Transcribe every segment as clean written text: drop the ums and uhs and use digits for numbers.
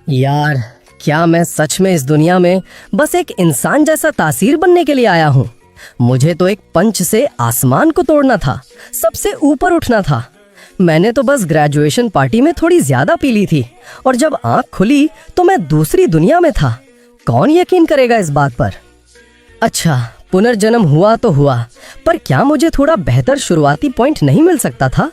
यार, क्या मैं सच में इस दुनिया में बस एक इंसान जैसा तासीर बनने के लिए आया हूँ? मुझे तो एक पंच से आसमान को तोड़ना था, सबसे ऊपर उठना था। मैंने तो बस ग्रेजुएशन पार्टी में थोड़ी ज्यादा पी ली थी और जब आंख खुली तो मैं दूसरी दुनिया में था। कौन यकीन करेगा इस बात पर? अच्छा, पुनर्जन्म हुआ तो हुआ, पर क्या मुझे थोड़ा बेहतर शुरुआती पॉइंट नहीं मिल सकता था?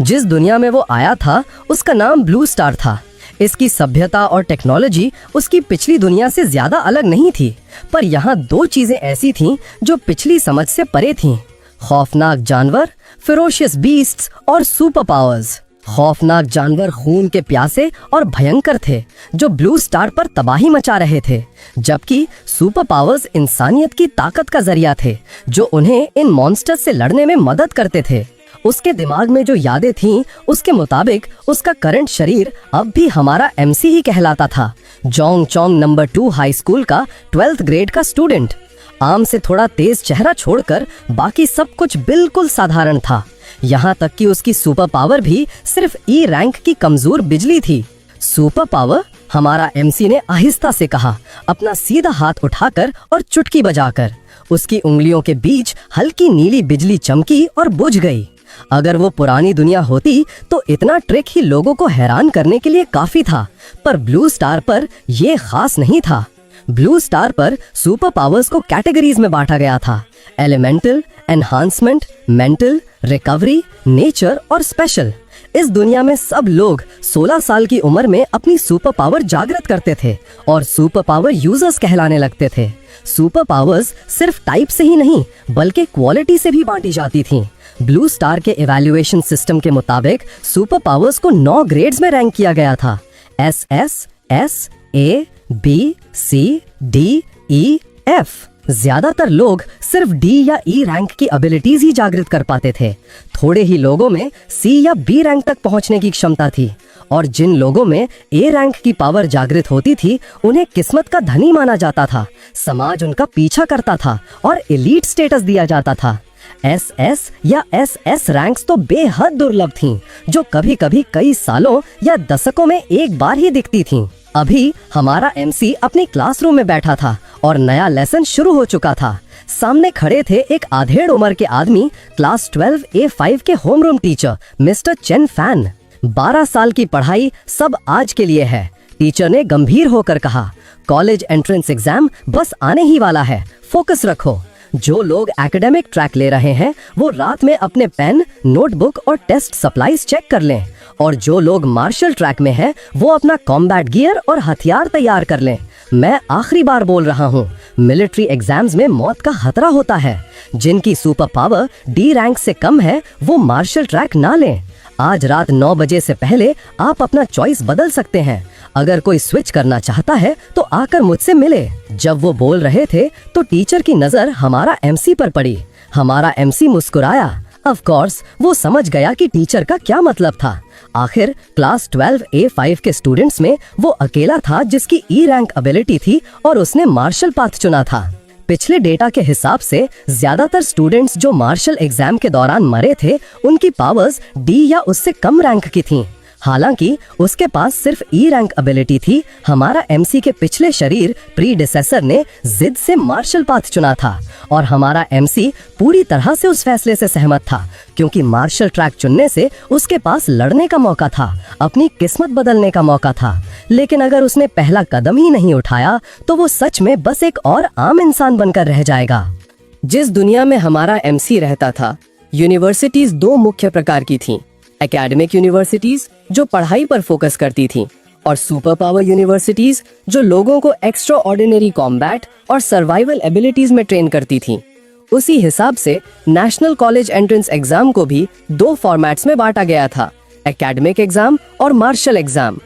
जिस दुनिया में वो आया था उसका नाम ब्लू स्टार था। इसकी सभ्यता और टेक्नोलॉजी उसकी पिछली दुनिया से ज्यादा अलग नहीं थी, पर यहाँ दो चीजें ऐसी थीं जो पिछली समझ से परे थीं: खौफनाक जानवर, फेरोशियस बीस्ट्स और सुपर पावर्स। खौफनाक जानवर खून के प्यासे और भयंकर थे जो ब्लू स्टार पर तबाही मचा रहे थे, जबकि सुपर पावर्स इंसानियत की ताकत का जरिया थे जो उन्हें इन मॉन्स्टर्स से लड़ने में मदद करते थे। उसके दिमाग में जो यादें थीं, उसके मुताबिक उसका करंट शरीर अब भी हमारा एमसी ही कहलाता था। जोंग चोंग नंबर 2 हाई स्कूल का 12th ग्रेड का स्टूडेंट। आम से थोड़ा तेज चेहरा छोड़कर बाकी सब कुछ बिल्कुल साधारण था। यहाँ तक कि उसकी सुपर पावर भी सिर्फ ई रैंक की कमजोर बिजली थी। Super power? हमारा एमसी ने आहिस्ता से कहा, अपना सीधा हाथ उठाकर और चुटकी बजाकर। उसकी उंगलियों के बीच हल्की नीली बिजली चमकी और बुझ गई। अगर वो पुरानी दुनिया होती तो इतना ट्रिक ही लोगों को हैरान करने के लिए काफी था, पर ब्लू स्टार पर ये खास नहीं था। ब्लू स्टार पर सुपर पावर्स को कैटेगरीज में बांटा गया था: elemental, enhancement, mental, recovery, nature और स्पेशल। इस दुनिया में सब लोग 16 साल की उम्र में अपनी सुपर पावर जागृत करते थे और सुपर पावर यूजर्स कहलाने लगते थे। सुपर पावर्स सिर्फ टाइप से ही नहीं बल्कि क्वालिटी से भी बांटी जाती थीं। ब्लू स्टार के इवैल्यूएशन सिस्टम के मुताबिक सुपर पावर्स को 9 ग्रेड्स में रैंक किया गया था: SS, S, A, B, C, D, E, F। ज्यादातर लोग सिर्फ D या E रैंक की एबिलिटीज ही जागृत कर पाते थे। थोड़े ही लोगों में C या B रैंक तक पहुंचने की क्षमता थी, और जिन लोगों में A रैंक की पावर जागृत होती थी उन्हें किस्मत का धनी माना जाता था। समाज उनका पीछा करता था और एलीट स्टेटस दिया जाता था। SS या SS रैंक्स तो बेहद दुर्लभ थीं, जो कभी कभी कई सालों या दशकों में एक बार ही दिखती थीं। अभी हमारा एमसी अपनी क्लासरूम में बैठा था और नया लेसन शुरू हो चुका था। सामने खड़े थे एक आधेड़ उम्र के आदमी, क्लास 12A5 के homeroom teacher mister chain fan. 12 साल की पढ़ाई सब आज के लिए है, टीचर ने गंभीर होकर कहा। कॉलेज एंट्रेंस एग्जाम बस आने ही वाला है, फोकस रखो। जो लोग एकेडमिक ट्रैक ले रहे हैं वो रात में अपने पेन, नोटबुक और टेस्ट सप्लाईज चेक कर लें, और जो लोग मार्शल ट्रैक में हैं वो अपना कॉम्बैट गियर और हथियार तैयार कर लें। मैं आखिरी बार बोल रहा हूँ, मिलिट्री एग्जाम्स में मौत का खतरा होता है। जिनकी सुपर पावर D रैंक से कम है वो मार्शल ट्रैक ना लें। आज रात 9 बजे से पहले आप अपना चॉइस बदल सकते हैं। अगर कोई स्विच करना चाहता है तो आकर मुझसे मिले। जब वो बोल रहे थे तो टीचर की नजर हमारा एमसी पर पड़ी। हमारा एमसी मुस्कुराया। ऑफ कोर्स वो समझ गया कि टीचर का क्या मतलब था। आखिर क्लास 12A5 के स्टूडेंट्स में वो अकेला था जिसकी ई रैंक एबिलिटी थी और उसने मार्शल पाथ चुना था। पिछले डेटा के हिसाब से ज्यादातर स्टूडेंट्स जो मार्शल एग्जाम के दौरान मरे थे उनकी पावर्स D या उससे कम रैंक की थीं। हालांकि उसके पास सिर्फ ई रैंक एबिलिटी थी। हमारा एमसी के पिछले शरीर प्रीडिसेसर ने जिद से मार्शल पाथ चुना था और हमारा एमसी पूरी तरह से उस फैसले से सहमत था, क्योंकि मार्शल ट्रैक चुनने से उसके पास लड़ने का मौका था, अपनी किस्मत बदलने का मौका था। लेकिन अगर उसने पहला कदम ही नहीं उठाया तो वो सच में बस एक और आम इंसान बनकर रह जाएगा। जिस दुनिया में हमारा एमसी रहता था, यूनिवर्सिटीज 2 मुख्य प्रकार की थीं: एकेडमिक यूनिवर्सिटीज जो पढ़ाई पर फोकस करती थीं, और सुपर पावर यूनिवर्सिटीज जो लोगों को एक्स्ट्रा ऑर्डिनरी कॉम्बैट और सर्वाइवल एबिलिटीज में ट्रेन करती थीं। उसी हिसाब से नेशनल कॉलेज एंट्रेंस एग्जाम को भी 2 फॉर्मेट्स में बांटा गया था: एकेडमिक एग्जाम और martial exam.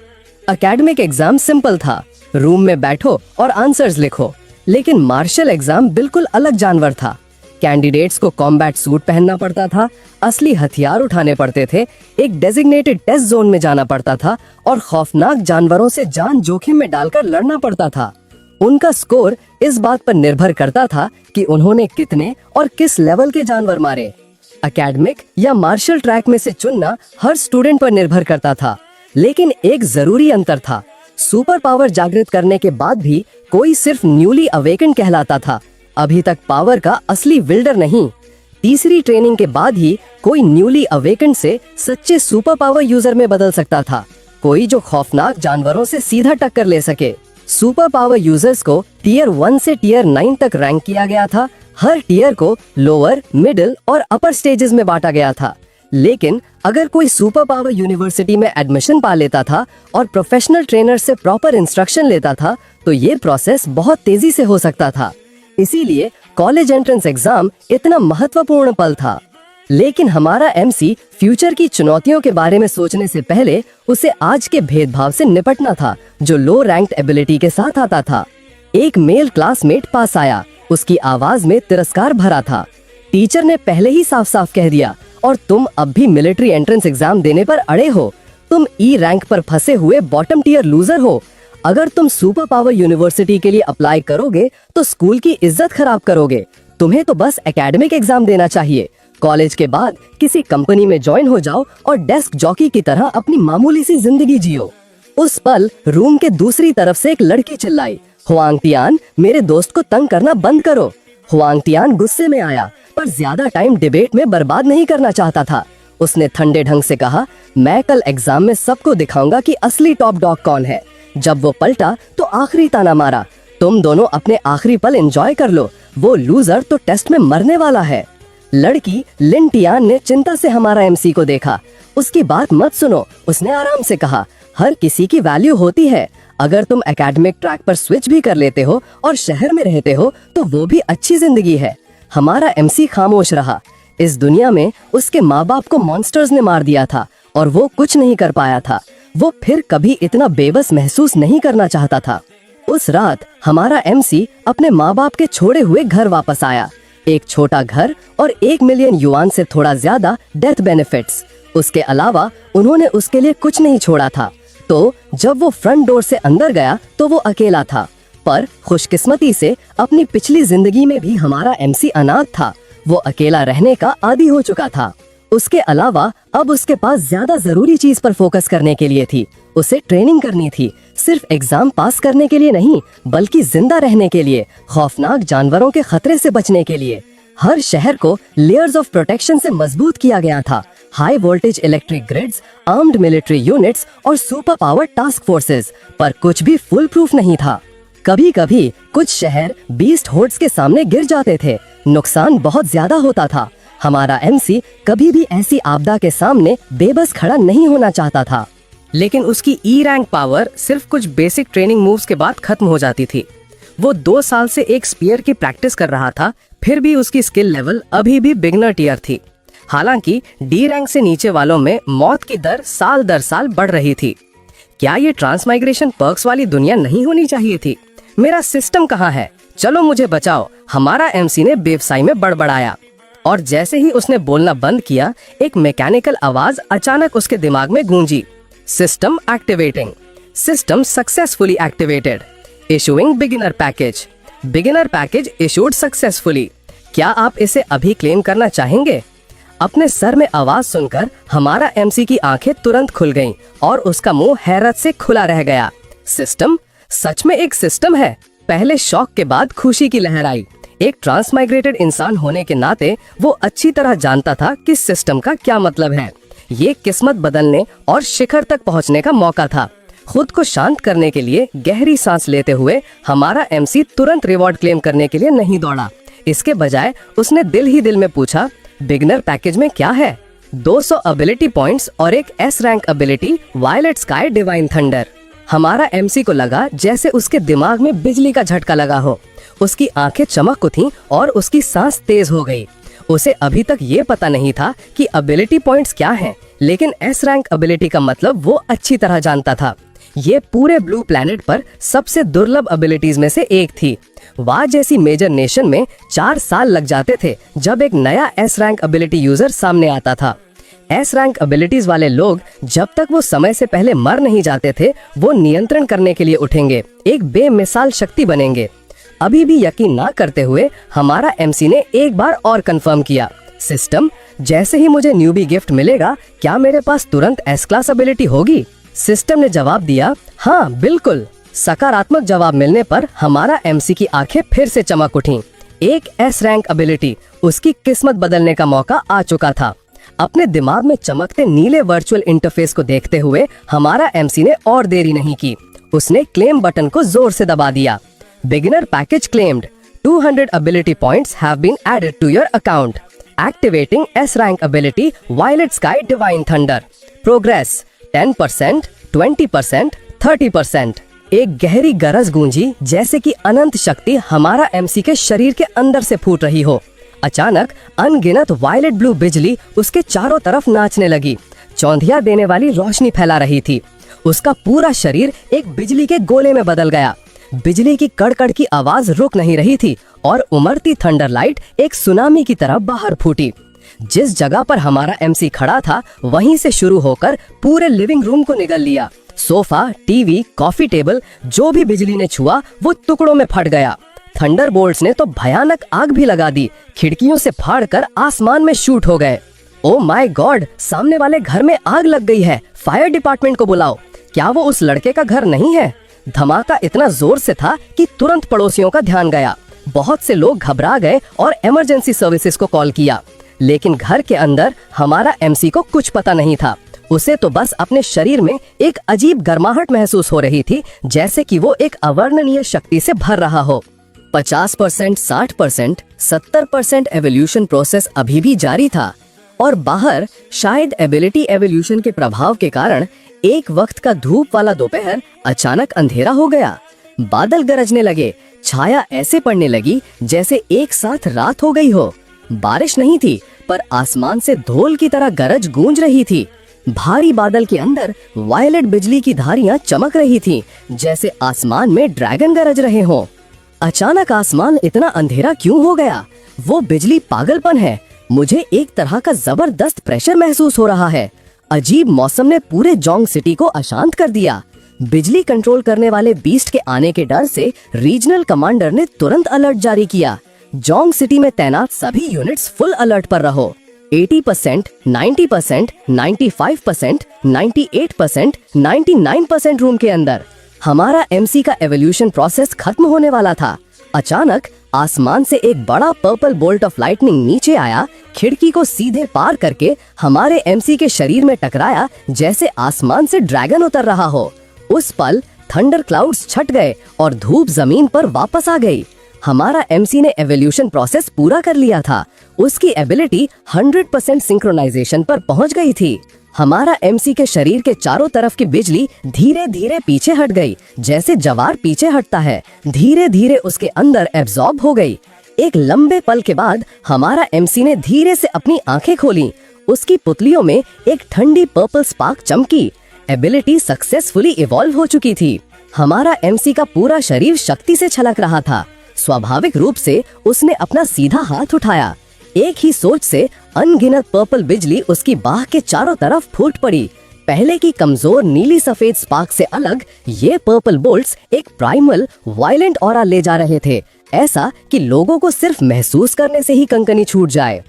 Academic exam simple था, रूम में बैठो और आंसर्स लिखो, लेकिन मार्शल एग्जाम बिल्कुल अलग जानवर था। कैंडिडेट्स को कॉम्बैट सूट पहनना पड़ता था, असली हथियार उठाने पड़ते थे, एक डेजिग्नेटेड टेस्ट जोन में जाना पड़ता था और खौफनाक जानवरों से जान जोखिम में डालकर लड़ना पड़ता था। उनका स्कोर इस बात पर निर्भर करता था कि उन्होंने कितने और किस लेवल के जानवर मारे। एकेडमिक या मार्शल ट्रैक में से चुनना हर स्टूडेंट पर निर्भर करता था, लेकिन एक जरूरी अंतर था: सुपर पावर जागृत करने के बाद भी कोई सिर्फ न्यूली अवेकन कहलाता था, अभी तक पावर का असली विल्डर नहीं। तीसरी ट्रेनिंग के बाद ही कोई न्यूली अवेकन से सच्चे सुपर पावर यूजर में बदल सकता था, कोई जो खौफनाक जानवरों से सीधा टक्कर ले सके। सुपर पावर यूजर्स को टियर 1 से टियर 9 तक रैंक किया गया था। हर टियर को लोअर, मिडिल और अपर स्टेजेस में बांटा गया था। लेकिन अगर कोई सुपर पावर यूनिवर्सिटी में एडमिशन पा लेता था और प्रोफेशनल ट्रेनर से प्रॉपर इंस्ट्रक्शन लेता था तो ये प्रोसेस बहुत तेजी से हो सकता था। इसीलिए कॉलेज एंट्रेंस एग्जाम इतना महत्वपूर्ण पल था। लेकिन हमारा एमसी फ्यूचर की चुनौतियों के बारे में सोचने से पहले उसे आज के भेदभाव से निपटना था जो लो रैंक्ड एबिलिटी के साथ आता था। एक मेल क्लासमेट पास आया, उसकी आवाज में तिरस्कार भरा था। टीचर ने पहले ही साफ साफ कह दिया, और तुम अब भी मिलिट्री एंट्रेंस एग्जाम देने पर अड़े हो। तुम ई रैंक पर फंसे हुए बॉटम टियर लूजर हो। अगर तुम सुपर पावर यूनिवर्सिटी के लिए अप्लाई करोगे तो स्कूल की इज्जत खराब करोगे। तुम्हें तो बस एकेडमिक एग्जाम देना चाहिए। कॉलेज के बाद किसी कंपनी में ज्वाइन हो जाओ और डेस्क जॉकी की तरह अपनी मामूली सी जिंदगी जियो। उस पल रूम के दूसरी तरफ से एक लड़की चिल्लाई, हुआंग तियान, मेरे दोस्त को तंग करना बंद करो। हुआंग तियान गुस्से में आया, पर ज्यादा टाइम डिबेट में बर्बाद नहीं करना चाहता था। उसने ठंडे ढंग से कहा, मैं कल एग्जाम में सबको दिखाऊंगा कि असली टॉप डॉग कौन है। जब वो पलटा तो आखिरी ताना मारा, तुम दोनों अपने आखिरी पल एंजॉय कर लो, वो लूजर तो टेस्ट में मरने वाला है। लड़की लिन टियान ने चिंता से हमारा एमसी को देखा। उसकी बात मत सुनो, उसने आराम से कहा, हर किसी की वैल्यू होती है। अगर तुम एकेडमिक ट्रैक पर स्विच भी कर लेते हो और शहर में रहते हो तो वो भी अच्छी जिंदगी है। हमारा एमसी खामोश रहा। इस दुनिया में उसके माँ बाप को मॉन्स्टर्स ने मार दिया था और वो कुछ नहीं कर पाया था। वो फिर कभी इतना बेबस महसूस नहीं करना चाहता था। उस रात हमारा एमसी अपने माँ बाप के छोड़े हुए घर वापस आया। एक छोटा घर और 1 मिलियन युआन से थोड़ा ज्यादा डेथ बेनिफिट्स। उसके अलावा उन्होंने उसके लिए कुछ नहीं छोड़ा था। तो जब वो फ्रंट डोर से अंदर गया तो वो अकेला था। पर खुशकिस्मती से अपनी पिछली जिंदगी में भी हमारा एमसी अनाथ था। वो अकेला रहने का आदी हो चुका था। उसके अलावा अब उसके पास ज्यादा जरूरी चीज पर फोकस करने के लिए थी। उसे ट्रेनिंग करनी थी, सिर्फ एग्जाम पास करने के लिए नहीं, बल्कि जिंदा रहने के लिए, खौफनाक जानवरों के खतरे से बचने के लिए। हर शहर को लेयर्स ऑफ प्रोटेक्शन से मजबूत किया गया था। High voltage electric grids, armed military units और सुपर पावर टास्क फोर्सेस, पर कुछ भी फुल प्रूफ नहीं था। कभी कभी कुछ शहर बीस्ट होर्ड्स के सामने गिर जाते थे, नुकसान बहुत ज्यादा होता था। हमारा एमसी कभी भी ऐसी आपदा के सामने बेबस खड़ा नहीं होना चाहता था। लेकिन उसकी ई रैंक पावर सिर्फ कुछ बेसिक ट्रेनिंग मूव्स के बाद खत्म हो जाती थी। वो 2 साल से एक स्पीयर की प्रैक्टिस कर रहा था, फिर भी उसकी स्किल लेवल अभी भी बिगनर टियर थी। हालांकि डी रैंक से नीचे वालों में मौत की दर साल दर साल बढ़ रही थी। क्या ये ट्रांसमाइग्रेशन पर्क्स वाली दुनिया नहीं होनी चाहिए थी? मेरा सिस्टम कहाँ है? चलो मुझे बचाओ, हमारा एमसी ने बेवसाई में बड़बड़ाया। और जैसे ही उसने बोलना बंद किया, एक मैकेनिकल आवाज अचानक उसके दिमाग में गूंजी, system activating, system successfully activated, issuing beginner package, beginner package issued successfully. क्या आप इसे अभी क्लेम करना चाहेंगे? अपने सर में आवाज सुनकर हमारा एमसी की आंखें तुरंत खुल गईं और उसका मुंह हैरत से खुला रह गया। सिस्टम? सच में एक सिस्टम है? पहले शॉक के बाद खुशी की लहर आई। एक ट्रांसमाइग्रेटेड इंसान होने के नाते वो अच्छी तरह जानता था कि सिस्टम का क्या मतलब है। ये किस्मत बदलने और शिखर तक पहुंचने का मौका था। खुद को शांत करने के लिए गहरी सांस लेते हुए हमारा एमसी तुरंत रिवॉर्ड क्लेम करने के लिए नहीं दौड़ा। इसके बजाय उसने दिल ही दिल में पूछा, बिगनर पैकेज में क्या है? 200 एबिलिटी पॉइंट्स और एक S rank ability violet sky divine thunder. हमारा एमसी को लगा जैसे उसके दिमाग में बिजली का झटका लगा हो। उसकी आंखें चमक उठी और उसकी सांस तेज हो गई। उसे अभी तक ये पता नहीं था कि एबिलिटी पॉइंट्स क्या हैं, लेकिन एस रैंक एबिलिटी का मतलब वो अच्छी तरह जानता था। ये पूरे ब्लू प्लैनेट पर सबसे दुर्लभ एबिलिटीज में से एक थी। वाह जैसी मेजर नेशन में 4 साल लग जाते थे जब एक नया एस रैंक एबिलिटी यूजर सामने आता था। एस रैंक एबिलिटीज वाले लोग जब तक वो समय से पहले मर नहीं जाते थे, वो नियंत्रण करने के लिए उठेंगे, एक बेमिसाल शक्ति बनेंगे। अभी भी यकीन ना करते हुए हमारा एमसी ने एक बार और कंफर्म किया, सिस्टम, जैसे ही मुझे न्यूबी गिफ्ट मिलेगा, क्या मेरे पास तुरंत एस क्लास एबिलिटी होगी? सिस्टम ने जवाब दिया, हाँ बिल्कुल। सकारात्मक जवाब मिलने पर हमारा एमसी की आंखें फिर से चमक उठीं। एक एस रैंक एबिलिटी, उसकी किस्मत बदलने का मौका आ चुका था। अपने दिमाग में चमकते नीले वर्चुअल इंटरफेस को देखते हुए हमारा एमसी ने और देरी नहीं की। उसने क्लेम बटन को जोर से दबा दिया। Beginner package claimed, 200 ability points have been added to your account. Activating S rank ability Violet Sky Divine Thunder. Progress 10%, 20%, 30%. एक गहरी गरज गूंजी जैसे कि अनंत शक्ति हमारा एमसी के शरीर के अंदर से फूट रही हो। अचानक अनगिनत वायलेट ब्लू बिजली उसके चारों तरफ नाचने लगी, चौंधिया देने वाली रोशनी फैला रही थी। उसका पूरा शरीर एक बिजली के गोले में बदल गया। बिजली की कड़कड़ की आवाज रुक नहीं रही थी और उमड़ती थंडर लाइट एक सुनामी की तरह बाहर फूटी। जिस जगह पर हमारा एमसी खड़ा था वहीं से शुरू होकर पूरे लिविंग रूम को निगल लिया। सोफा, टीवी, कॉफी टेबल, जो भी बिजली ने छुआ वो टुकड़ों में फट गया। थंडरबोल्ट्स ने तो भयानक आग भी लगा दी, खिड़कियों से फाड़कर आसमान में शूट हो गए। ओ माय गॉड, सामने वाले घर में आग लग गई है, फायर डिपार्टमेंट को बुलाओ। क्या वो उस लड़के का घर नहीं है? धमाका इतना जोर से था कि तुरंत पड़ोसियों का ध्यान गया। बहुत से लोग घबरा गए और इमरजेंसी सर्विसेज को कॉल किया, लेकिन घर के अंदर हमारा एमसी को कुछ पता नहीं था। उसे तो बस अपने शरीर में एक अजीब गर्माहट महसूस हो रही थी, जैसे कि वो एक अवर्णनीय शक्ति से भर रहा हो। 50%, 60%, 70% एवोल्यूशन प्रोसेस अभी भी जारी था और बाहर शायद एबिलिटी एवोल्यूशन के प्रभाव के कारण एक वक्त का धूप वाला दोपहर अचानक अंधेरा हो गया। बादल गरजने लगे, छाया ऐसे पड़ने लगी जैसे एक साथ रात हो गई हो। बारिश नहीं थी पर आसमान से धोल की तरह गरज गूंज रही थी। भारी बादल के अंदर वायलेट बिजली की धारियां चमक रही थीं, जैसे आसमान में ड्रैगन गरज रहे हों। अचानक आसमान इतना अंधेरा क्यों हो गया? वो बिजली पागलपन है। मुझे एक तरह का जबरदस्त प्रेशर महसूस हो रहा है। अजीब मौसम ने पूरे जोंग सिटी को अशांत कर दिया। बिजली कंट्रोल करने वाले बीस्ट के आने के डर से रीजनल कमांडर ने तुरंत अलर्ट जारी किया। जोंग सिटी में तैनात सभी यूनिट्स फुल अलर्ट पर रहो। 80%, 90%, 95%, 98%, 99% रूम के अंदर। हमारा एमसी का एवोल्यूशन प्रोसेस खत्म होने वाला था। अचानक आसमान से एक बड़ा पर्पल बोल्ट ऑफ लाइटनिंग नीचे आया, खिड़की को सीधे पार करके हमारे एमसी के शरीर में टकराया, जैसे आसमान से ड्रैगन उतर रहा हो। उस पल थंडर क्लाउड्स छट गए और धूप जमीन पर वापस आ गई। हमारा एमसी ने एवोल्यूशन प्रोसेस पूरा कर लिया था। उसकी एबिलिटी 100% सिंक्रोनाइजेशन पर पहुंच गई थी। हमारा एमसी के शरीर के चारों तरफ की बिजली धीरे धीरे पीछे हट गई, जैसे जवार पीछे हटता है। धीरे धीरे उसके अंदर एब्जॉर्ब हो गई। एक लंबे पल के बाद हमारा एमसी ने धीरे से अपनी आंखें खोली। उसकी पुतलियों में एक ठंडी पर्पल स्पार्क चमकी। एबिलिटी सक्सेसफुली इवॉल्व हो चुकी थी। हमारा एमसी का पूरा शरीर शक्ति से छलक रहा था। स्वाभाविक रूप से उसने अपना सीधा हाथ उठाया। एक ही सोच से अनगिनत पर्पल बिजली उसकी बाह के चारों तरफ फूट पड़ी। पहले की कमजोर नीली सफेद स्पार्क से अलग ये पर्पल बोल्ट्स एक प्राइमल वायलेंट ऑरा ले जा रहे थे, ऐसा कि लोगों को सिर्फ महसूस करने से ही कंकनी छूट जाए।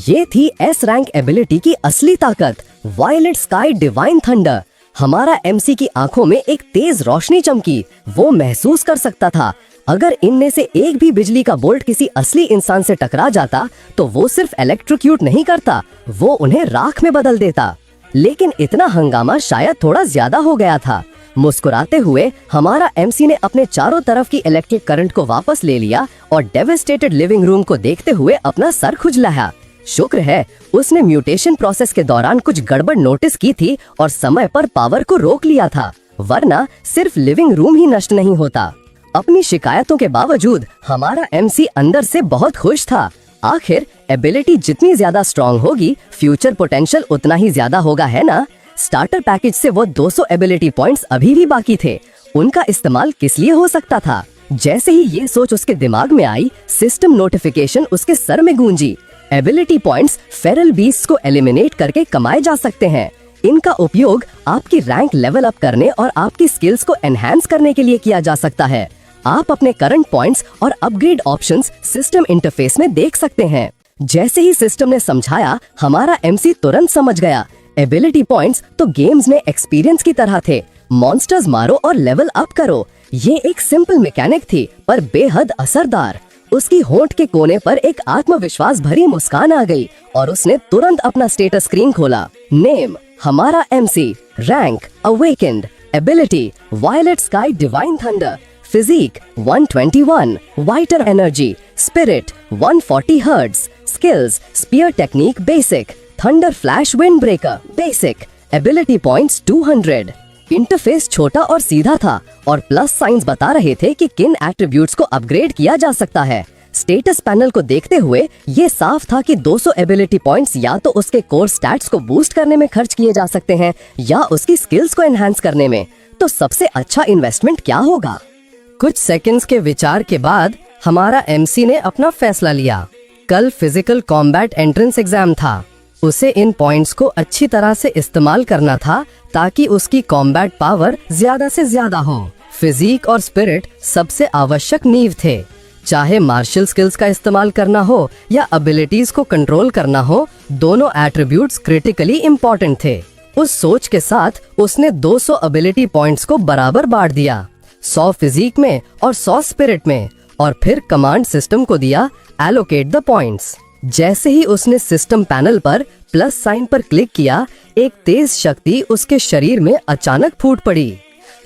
ये थी एस रैंक एबिलिटी की असली ताकत, वायलेट स्काई डिवाइन थंडर। हमारा एमसी की आंखों में एक तेज रोशनी चमकी। वो महसूस कर सकता था अगर इनमें से एक भी बिजली का बोल्ट किसी असली इंसान से टकरा जाता तो वो सिर्फ इलेक्ट्रोक्यूट नहीं करता, वो उन्हें राख में बदल देता। लेकिन इतना हंगामा शायद थोड़ा ज्यादा हो गया था। मुस्कुराते हुए हमारा एमसी ने अपने चारों तरफ की इलेक्ट्रिक करंट को वापस ले लिया और डेवास्टेटेड लिविंग रूम को देखते हुए अपना सर खुजलाया। शुक्र है उसने म्यूटेशन प्रोसेस के दौरान कुछ गड़बड़ नोटिस की थी और समय पर पावर को रोक लिया था, वरना सिर्फ लिविंग रूम ही नष्ट नहीं होता। अपनी शिकायतों के बावजूद हमारा एमसी अंदर से बहुत खुश था। आखिर एबिलिटी जितनी ज्यादा स्ट्रॉन्ग होगी, फ्यूचर पोटेंशियल उतना ही ज्यादा होगा, है ना? स्टार्टर पैकेज से वो 200 एबिलिटी पॉइंट्स अभी भी बाकी थे। उनका इस्तेमाल किस लिए हो सकता था? जैसे ही ये सोच उसके दिमाग में आई, सिस्टम नोटिफिकेशन उसके सर में गूंजी। एबिलिटी पॉइंट्स फेरल बीस्ट को एलिमिनेट करके कमाए जा सकते हैं। इनका उपयोग आपकी रैंक लेवल अप करने और आपकी स्किल्स को एनहांस करने के लिए किया जा सकता है। आप अपने करंट पॉइंट्स और अपग्रेड ऑप्शंस सिस्टम इंटरफेस में देख सकते हैं। जैसे ही सिस्टम ने समझाया, हमारा एमसी तुरंत समझ गया। एबिलिटी पॉइंट्स तो गेम्स में एक्सपीरियंस की तरह थे, मॉन्स्टर्स मारो और लेवल अप करो। ये एक सिंपल मैकेनिक थी पर बेहद असरदार। उसकी होंठ के कोने पर एक आत्मविश्वास भरी मुस्कान आ गई और उसने तुरंत अपना स्टेटस स्क्रीन खोला। नेम हमारा MC, rank awakened, ability violet sky divine thunder, physique 121, vital energy, spirit 140 hertz, skills spear technique basic, thunder flash wind breaker basic, ability points 200। Interface छोटा और सीधा था और प्लस साइंस बता रहे थे कि किन एट्रीब्यूट्स को अपग्रेड किया जा सकता है। स्टेटस पैनल को देखते हुए ये साफ था कि 200 एबिलिटी पॉइंट्स या तो उसके कोर स्टैट्स को बूस्ट करने में खर्च किए जा सकते हैं या उसकी स्किल्स को एनहांस करने में। तो सबसे अच्छा इन्वेस्टमेंट क्या होगा? कुछ सेकंड्स के विचार के बाद हमारा MC ने अपना फैसला लिया। कल फिजिकल कॉम्बैट एंट्रेंस एग्जाम था। उसे इन पॉइंट्स को अच्छी तरह से इस्तेमाल करना था ताकि उसकी कॉम्बैट पावर ज्यादा से ज्यादा हो। फिजिक और स्पिरिट सबसे आवश्यक नींव थे। चाहे मार्शल स्किल्स का इस्तेमाल करना हो या एबिलिटीज को कंट्रोल करना हो, दोनों एट्रीब्यूट्स क्रिटिकली इम्पोर्टेंट थे। उस सोच के साथ उसने 200 एबिलिटी पॉइंट्स को बराबर बांट दिया, 100 फिजिक में और 100 स्पिरिट में, और फिर कमांड सिस्टम को दिया एलोकेट द पॉइंट्स। जैसे ही उसने सिस्टम पैनल पर प्लस साइन पर क्लिक किया, एक तेज शक्ति उसके शरीर में अचानक फूट पड़ी।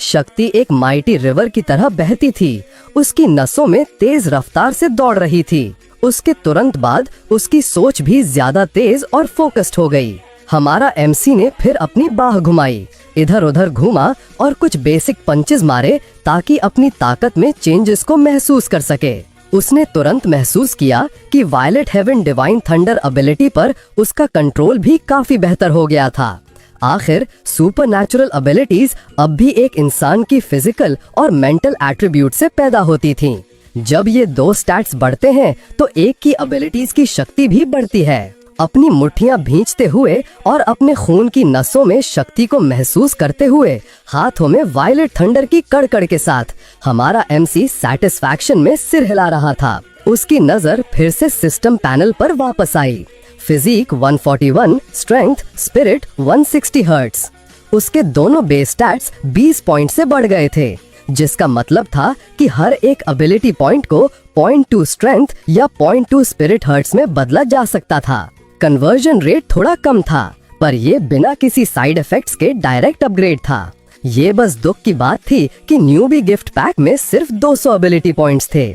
शक्ति एक माइटी रिवर की तरह बहती थी, उसकी नसों में तेज रफ्तार से दौड़ रही थी। उसके तुरंत बाद उसकी सोच भी ज्यादा तेज और फोकस्ड हो गई। हमारा MC ने फिर अपनी बाह घुमाई, इधर उधर घूमा और कुछ बेसिक पंचेस मारे ताकि अपनी ताकत में चेंजेस को महसूस कर सके। उसने तुरंत महसूस किया कि violet heaven divine thunder ability पर उसका कंट्रोल भी काफी बेहतर हो गया था। आखिर सुपरनैचुरल एबिलिटीज अब भी एक इंसान की फिजिकल और मेंटल एट्रीब्यूट से पैदा होती थीं। जब ये दो स्टैट्स बढ़ते हैं तो एक की एबिलिटीज की शक्ति भी बढ़ती है। अपनी मुट्ठियां भींचते हुए और अपने खून की नसों में शक्ति को महसूस करते हुए, हाथों में वायलेट थंडर की कड़कड़ के साथ हमारा MC सैटिस्फैक्शन में सिर हिला रहा था। उसकी नजर फिर से सिस्टम पैनल पर वापस आई। Physique 141, strength spirit 160 hertz. उसके दोनों बेस स्टैट्स 20 पॉइंट से बढ़ गए थे, जिसका मतलब था कि हर एक एबिलिटी पॉइंट को 0.2 स्ट्रेंथ या 0.2 स्पिरिट हर्ट्ज में बदला जा सकता था। कन्वर्जन रेट थोड़ा कम था, पर ये बिना किसी साइड इफेक्ट्स के डायरेक्ट अपग्रेड था। ये बस दुख की बात थी कि न्यूबी गिफ्ट पैक में सिर्फ 200 एबिलिटी पॉइंट्स थे।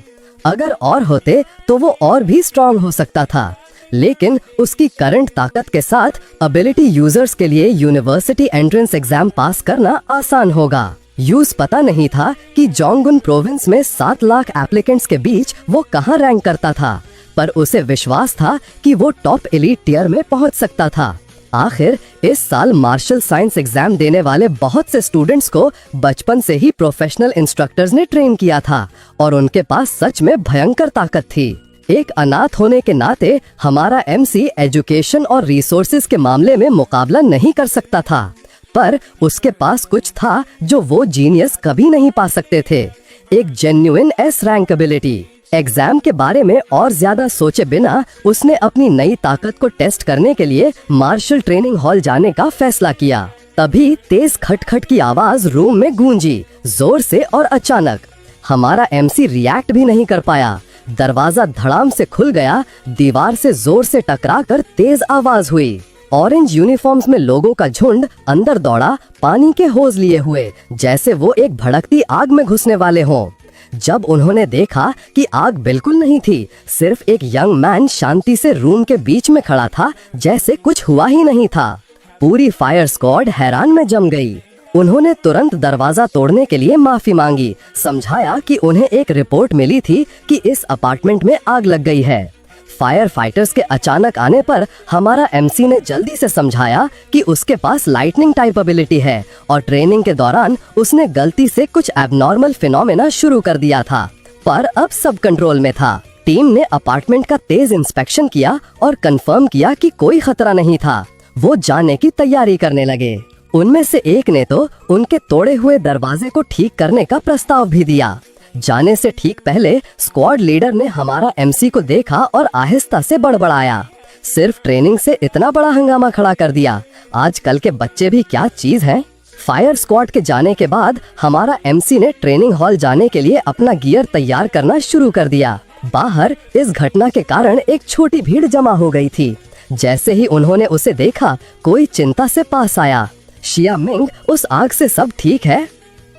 अगर और होते तो वो और भी स्ट्रॉन्ग हो सकता था, लेकिन उसकी करंट ताकत के साथ एबिलिटी यूजर्स के लिए यूनिवर्सिटी एंट्रेंस एग्जाम पास करना आसान होगा। यूज पता नहीं था कि जोंगुन प्रोविंस में 7 लाख एप्लीकेंट्स के बीच वो कहाँ रैंक करता था, पर उसे विश्वास था कि वो टॉप एलीट टियर में पहुंच सकता था। आखिर इस साल मार्शल साइंस एग्जाम देने वाले बहुत से स्टूडेंट्स को बचपन से ही प्रोफेशनल इंस्ट्रक्टर्स ने ट्रेन किया था और उनके पास सच में भयंकर ताकत थी। एक अनाथ होने के नाते हमारा MC एजुकेशन और रिसोर्सेज के मामले में मुकाबला नहीं कर सकता था, पर उसके पास कुछ था जो वो जीनियस कभी नहीं पा सकते थे, एक genuine S rank ability. Exam के बारे में और ज्यादा सोचे बिना उसने अपनी नई ताकत को टेस्ट करने के लिए मार्शल ट्रेनिंग हॉल जाने का फैसला किया। तभी तेज खटखट की आवाज रूम में गूंजी, जोर से और अचानक। हमारा MC रिएक्ट भी नहीं कर पाया। दरवाजा धड़ाम से खुल गया, दीवार से जोर से टकराकर तेज आवाज हुई। ऑरेंज यूनिफॉर्म्स में लोगों का झुंड अंदर दौड़ा, पानी के होज लिए हुए, जैसे वो एक भड़कती आग में घुसने वाले हों। जब उन्होंने देखा कि आग बिल्कुल नहीं थी, सिर्फ एक यंग मैन शांति से रूम के बीच में खड़ा था, जैसे कुछ हुआ ही नहीं था। पूरी फायर स्क्वाड हैरान में जम गई। उन्होंने तुरंत दरवाजा तोड़ने के लिए माफी मांगी, समझाया कि उन्हें एक रिपोर्ट मिली थी कि इस अपार्टमेंट में आग लग गई है। फायर फाइटर्स के अचानक आने पर हमारा MC ने जल्दी से समझाया कि उसके पास लाइटनिंग टाइप एबिलिटी है और ट्रेनिंग के दौरान उसने गलती से कुछ एबनॉर्मल फिनोमेना शुरू कर दिया था, पर अब सब कंट्रोल में था। टीम ने अपार्टमेंट का तेज इंस्पेक्शन किया और कंफर्म किया कि कोई खतरा नहीं था। वो जाने की तैयारी करने लगे। उनमें से एक ने तो उनके तोड़े हुए दरवाजे को ठीक करने का प्रस्ताव भी दिया। जाने से ठीक पहले स्क्वाड लीडर ने हमारा MC को देखा और आहिस्ता से बड़बड़ाया, सिर्फ ट्रेनिंग से इतना बड़ा हंगामा खड़ा कर दिया। आजकल के बच्चे भी क्या चीज हैं। फायर स्क्वाड के जाने के बाद हमारा एमसी ने ट्रेनिंग हॉल जाने के लिए अपना गियर तैयार करना शुरू कर दिया। बाहर इस घटना के कारण एक छोटी भीड़ जमा हो गई थी। जैसे ही उन्होंने उसे देखा, कोई चिंता से पास आया। शिया मिंग, उस आग से सब ठीक है?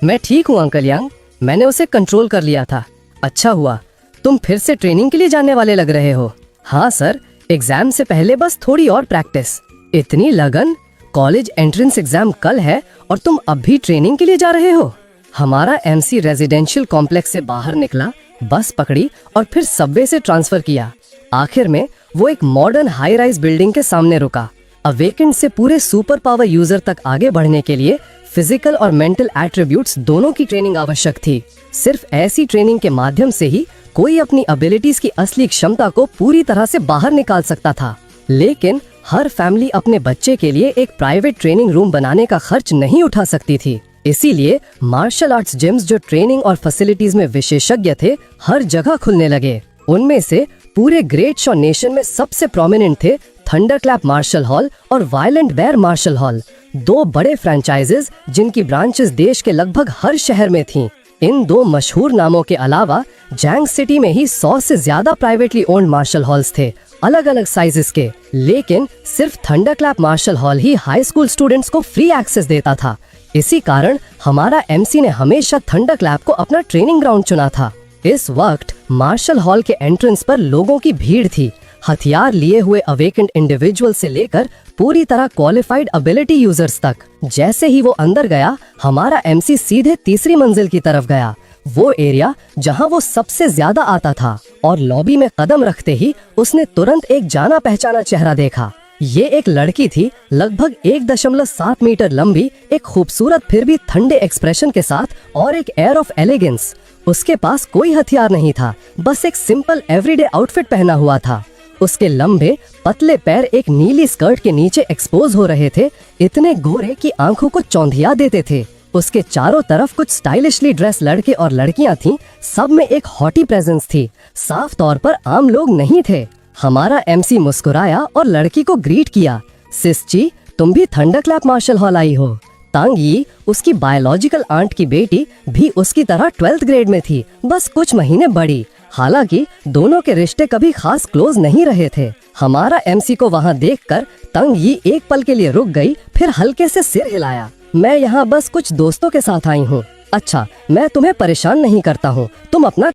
मैं ठीक हूँ अंकल यांग, मैंने उसे कंट्रोल कर लिया था। अच्छा हुआ, तुम फिर से ट्रेनिंग के लिए जाने वाले लग रहे हो। हाँ सर, एग्जाम से पहले बस थोड़ी और प्रैक्टिस। इतनी लगन? कॉलेज एंट्रेंस एग्जाम कल है और तुम अब भी ट्रेनिंग के लिए जा रहे हो? हमारा एमसी रेजिडेंशियल कॉम्प्लेक्स से बाहर निकला, बस पकड़ी और फिर सबवे से ट्रांसफर किया। आखिर में वो एक मॉडर्न हाई राइज बिल्डिंग के सामने रुका। अवेकेंड से पूरे सुपर पावर यूजर तक आगे बढ़ने के लिए फिजिकल और मेंटल एट्रीब्यूट्स दोनों की ट्रेनिंग आवश्यक थी। सिर्फ ऐसी ट्रेनिंग के माध्यम से ही कोई अपनी एबिलिटीज की असली क्षमता को पूरी तरह से बाहर निकाल सकता था। लेकिन हर फैमिली अपने बच्चे के लिए एक प्राइवेट ट्रेनिंग रूम बनाने का खर्च नहीं उठा सकती थी। इसीलिए मार्शल आर्ट्स जिम्स जो ट्रेनिंग और फैसिलिटीज में विशेषज्ञ थे, हर जगह खुलने लगे। उनमें से पूरे ग्रेट शॉ नेशन में सबसे प्रोमिनेंट थे थंडरक्लैप मार्शल हॉल और वायलेंट बेयर मार्शल हॉल, दो बड़े फ्रेंचाइजेज जिनकी ब्रांचेस देश के लगभग हर शहर में थीं। इन दो मशहूर नामों के अलावा जैंग सिटी में ही 100 से ज्यादा प्राइवेटली ओन्ड मार्शल हॉल्स थे, अलग अलग साइजेस के। लेकिन सिर्फ थंडरक्लैप मार्शल हॉल ही हाई स्कूल स्टूडेंट्स को फ्री एक्सेस देता था। इसी कारण हमारा एमसी ने हमेशा थंडरक्लैप को अपना ट्रेनिंग ग्राउंड चुना था। इस वक्त मार्शल हॉल के एंट्रेंस पर लोगों की भीड़ थी, हथियार लिए हुए अवेकेंड इंडिविजुअल से लेकर पूरी तरह क्वालिफाइड एबिलिटी यूजर्स तक। जैसे ही वो अंदर गया, हमारा एमसी सीधे तीसरी मंजिल की तरफ गया, वो एरिया जहां वो सबसे ज्यादा आता था। और लॉबी में कदम रखते ही उसने तुरंत एक जाना पहचाना चेहरा देखा। ये एक लड़की थी, लगभग 1.7 मीटर लंबी, एक खूबसूरत फिर भी ठंडे एक्सप्रेशन के साथ और एक एयर ऑफ एलिगेंस। उसके पास कोई हथियार नहीं था, बस एक सिंपल एवरीडे आउटफिट पहना हुआ था। उसके लंबे पतले पैर एक नीली स्कर्ट के नीचे एक्सपोज हो रहे थे, इतने गोरे कि आंखों को चौंधिया देते थे। उसके चारों तरफ कुछ स्टाइलिशली ड्रेस लड़के और लड़कियां थीं, सब में एक हॉटी प्रेजेंस थी। साफ तौर पर आम लोग नहीं थे। हमारा एमसी मुस्कुराया और लड़की को ग्रीट किया। सिस्ची, तुम भी थंडरक्लैप मार्शल हॉल आई हो। तांग यी, उसकी बायोलॉजिकल आंट की बेटी, भी उसकी तरह 12th ग्रेड में थी, बस कुछ महीने बड़ी। हालांकि दोनों के रिश्ते कभी खास क्लोज नहीं रहे थे। हमारा एमसी को वहां देखकर तांग यी एक पल के लिए रुक गई, फिर हल्के से सिर हिलाया। मैं यहाँ बस कुछ दोस्तों के साथ आई हूँ। अच्छा, मैं तुम्हें परेशान नहीं करता हूँ, तुम अपना।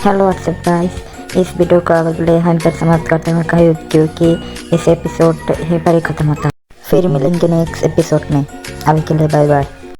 हेलो व्हाट्सएप गाइस, इस वीडियो को अगले यहाँ पर समाप्त करते हैं क्योंकि इस एपिसोड यहीं पर ही खत्म होता है। फिर मिलेंगे नेक्स्ट एपिसोड में। अभी के लिए बाय बाय।